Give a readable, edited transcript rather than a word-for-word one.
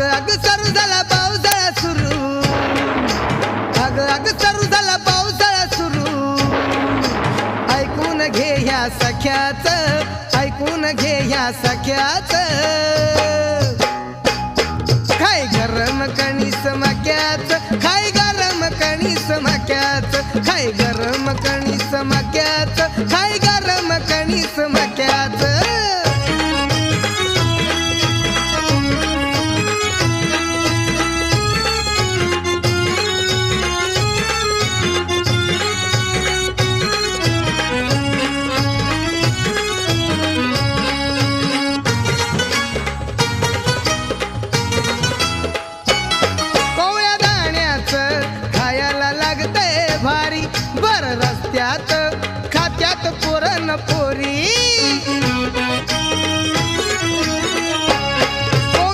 अग सरू झाला पावसाळा सुरू, अग सरू झाला पावसाळा सुरू. ऐकून घे ह्या सख्याच, ऐकून घे ह्या सख्याच. खाय गरम कणीस मक्याच, खाय गरम कणीस मक्याच, खाय गरम कणीस मक्याच, खाय गरम कणीस मक्याच.